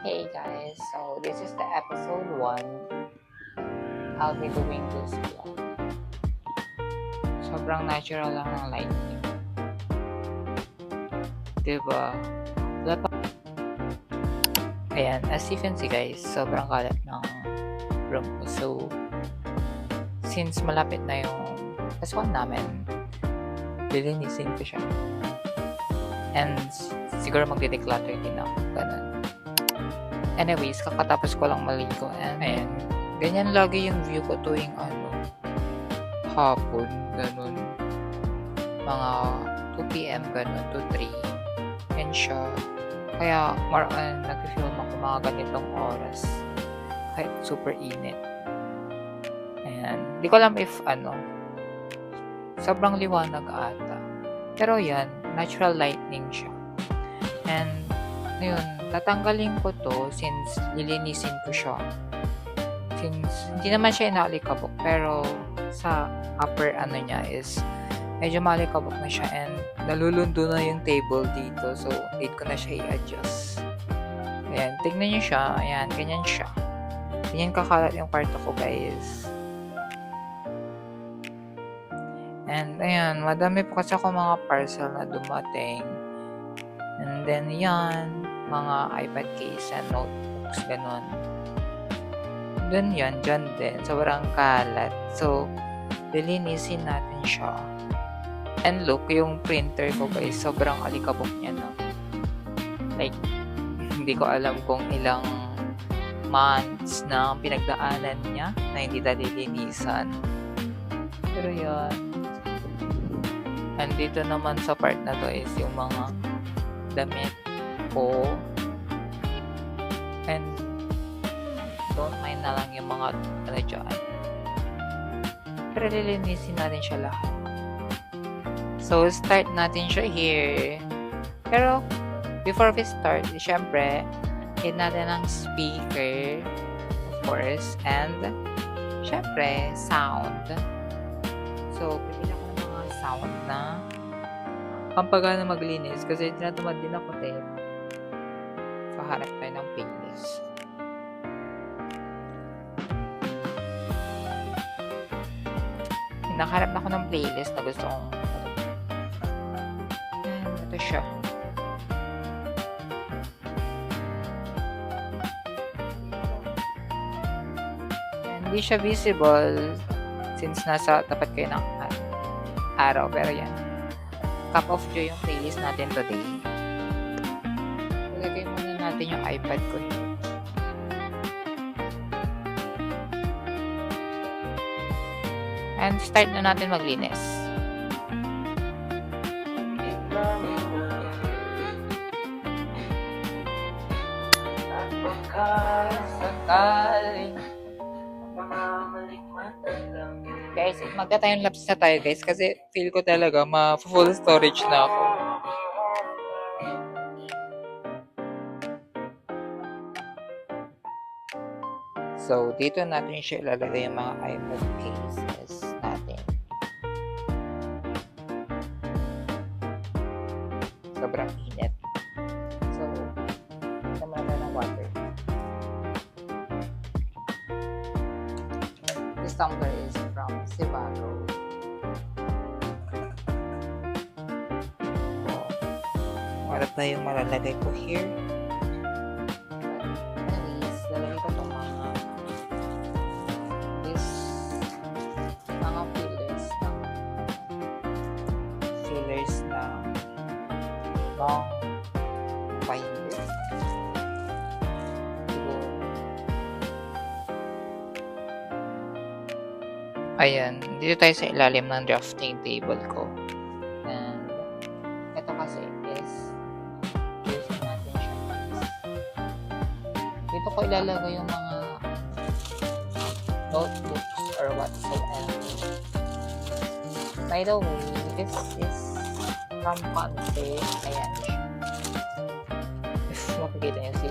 Hey guys, so this is the episode 1. I'll be doing this vlog. Sobrang natural lang ng lighting. Diba? Wala pa. Ayan, as you can see guys, sobrang kalat ng room ko. So, since malapit na yung Pasko namin, lilinisin ko siya. And siguro magde-declutter din ako. Ganun. Anyways, kakatapos ko lang maligo. And ayan, ganyan lagi yung view ko tuwing hapon, ganun. Mga 2 p.m. ganun to 3. Yan siya. Kaya more on nag-film ako mga ganitong oras. Kahit super init. Ayan. Hindi ko alam if sobrang liwanag ata. Pero yan, natural lighting siya. And ngayon, tatanggalin ko to since lilinisin ko siya. Since hindi naman siya inaalikabok, pero sa upper niya is medyo malikabok na siya and nalulundo na yung table dito. So, need ko na siya i-adjust. Ayan, tignan nyo siya. Ayan, ganyan siya. Ganyan kakalat yung kwarto ko, guys. And, ayan, madami pa kasi ako mga parcel na dumating. And then, yan, mga iPad case and notebooks, ganun. Then, yan, dyan din. Sobrang kalat. So, lilinisin natin siya. And look, yung printer ko guys, sobrang alikabok niya na. Like, hindi ko alam kung ilang months na pinagdaanan niya na hindi nalilinisan. Pero yan. And dito naman sa part na to is yung mga damit ko. And don't mind na lang yung mga dyan. Pero lilinisin natin siya lahat. So, start natin siya here. Pero, before we start, syempre, hit natin ang speaker, of course, and, syempre, sound. So, pili ako ng mga sound na pampagana maglinis kasi tinatamad din ako din. So, harap tayo ng playlist. Nakaharap na ako ng playlist na gusto kong ito siya. Hindi siya visible since nasa tapat kayo ng araw. Pero yan. Cup of Joy yung playlist natin today. Ilagay muna natin yung iPad ko. And start na natin maglinis. Guys, magta-time lapse na tayo guys kasi feel ko talaga ma-full storage na ako. So, dito natin siya ilalagay yung mga iPad cases natin. Sobrang init. So, naman na ng water. This tumbler is from Sivago. Marap na yung malalagay ko here. Anyways, lalagay ko itong mga fillers ng long binder. Ayan, dito tayo sa ilalim ng drafting table ko. And ito kasi is using natin siya. Dito ko ilalagay yung mga notebooks or whatsoever. By the way, this is from Conte. Ayan siya. If makikita nyo si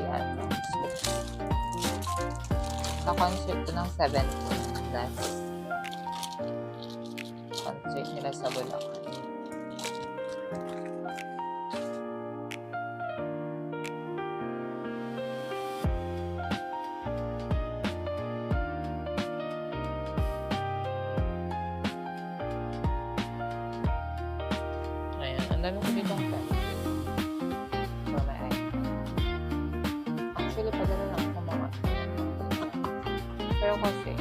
sa concert ko ng 17th. That's concert nila sa Bulacan. dami ko ditong pencil. So, may iPad. Actually, padala lang ako mga. Pero kasi,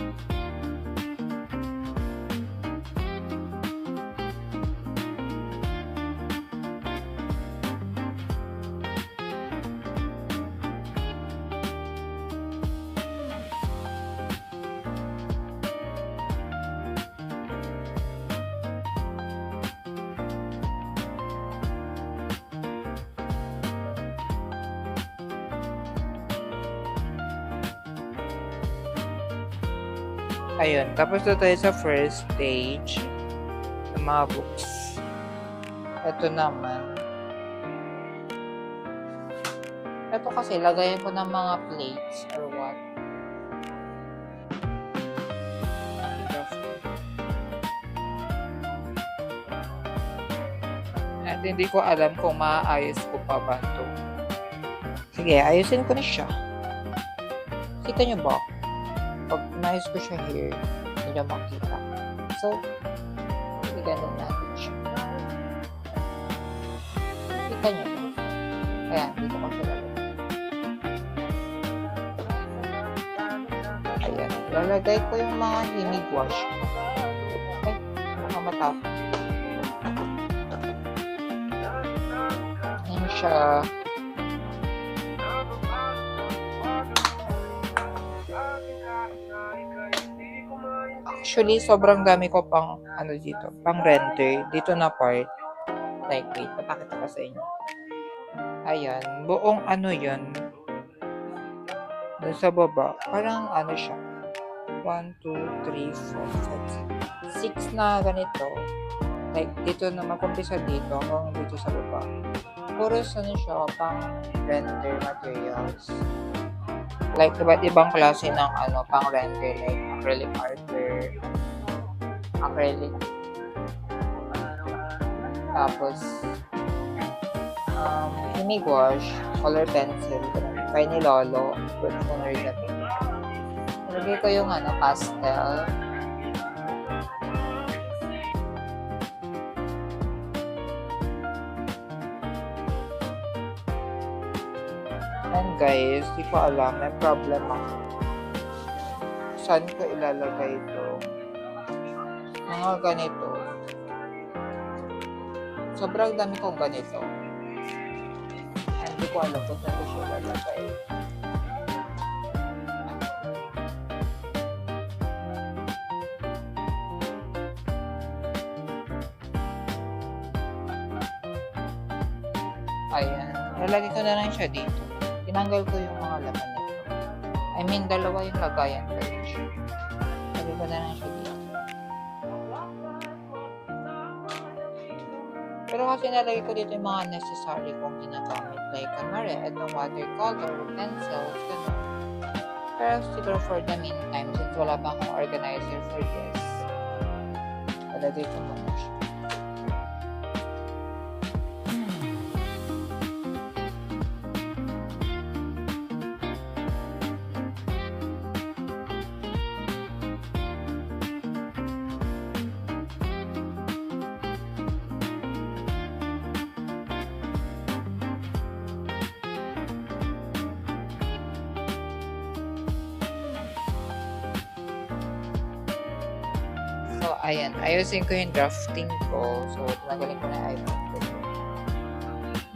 ayun. Tapos na tayo sa first stage ng mga books. Ito naman. Ito kasi, lagayan ko ng mga plates or what. At hindi ko alam kung maayos ko pa ba ito. Sige, ayusin ko na siya. Kita nyo ba? Pag inayos ko siya here, hindi nyo makita. So, ganun natin siya. Kita nyo ba? Ayan, dito ko siya lalagay. Ayan, lalagay ko yung mga himig wash. Okay, baka matapos. Ayan siya. Actually, sobrang dami ko pang dito, pang render dito na part. Like, wait, papakita ko sa inyo. Ayan, buong yun. Doon sa baba, parang siya. 1, 2, 3, 4, 5, 6 na ganito. Like, dito na makumpisa dito hanggang dito sa baba. Puro siya, pang render materials. Like, iba't ibang klase ng pang render, like acrylic marker, acrylic, tapos himig wash, color pencil, kay ni Lolo, good toner gabi. Nilagay ko yung pastel, and guys, di ko alam, may problem ako. Saan ko ilalagay ito? Mga ganito. Sobrang dami kong ganito. Hindi ko alam kung saan ko siya ilalagay. Ayan. Lalagay ko na lang siya dito. Tinanggal ko yung mga laman nito. I mean, dalawa yung lagayan ko siya. Lagay ko na lang siya dito. Pero kasi nalagay ko dito yung mga necessary kong ginagamit. Like, kunwari, itong watercolor, pencils, gano'n. Pero siguro for the meantime, since wala pa akong organizer for this, nalagay ko muna siya. So, ayan. Ayusin ko yung drafting ko. So, tinanggalin ko na yung iPad ko.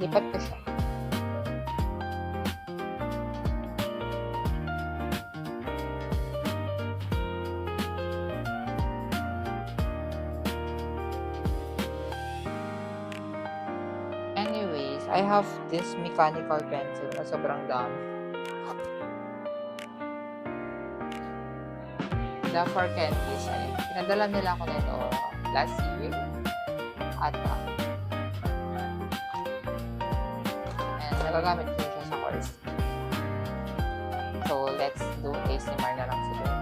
Lipat ko siya. Anyways, I have this mechanical pencil na sobrang dami. The for candies, pinadala nila ako nito last year ata. And nagagamit ko siya sa course. So, let's do ASMR na lang siguro.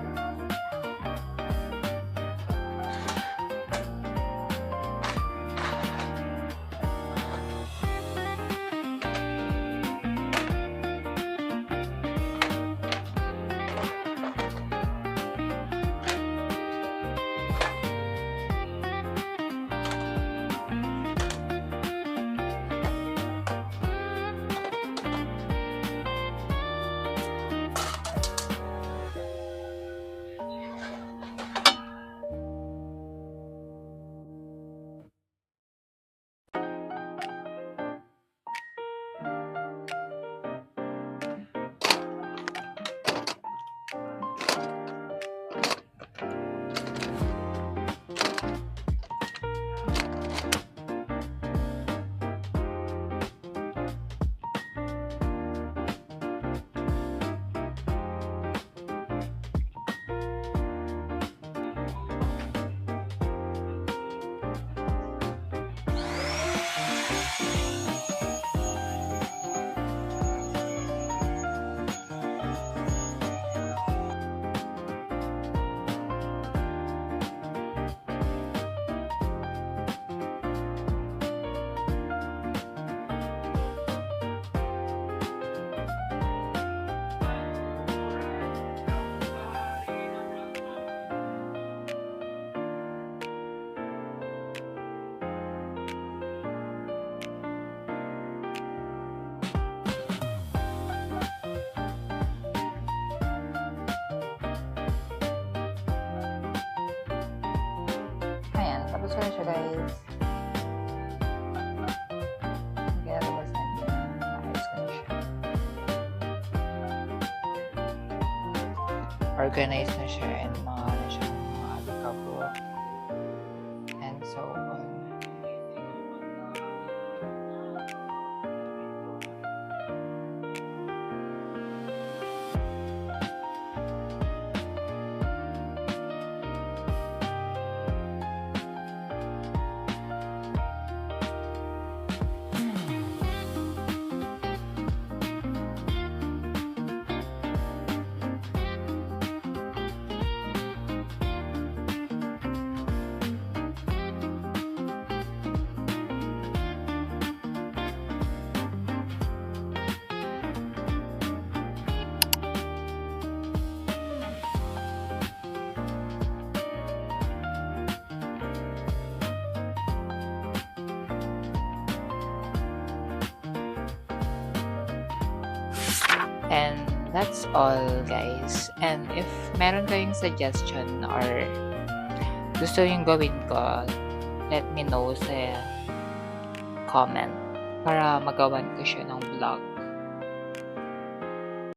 ko na siya, guys. Ginalabasan niya. Ayos ko na siya. Organized na siya and mga ano siya, mga alikabok and so on. And that's all, guys. And if meron kayong suggestion or gusto yung gawin ko, let me know sa comment para magawan ko siya ng vlog.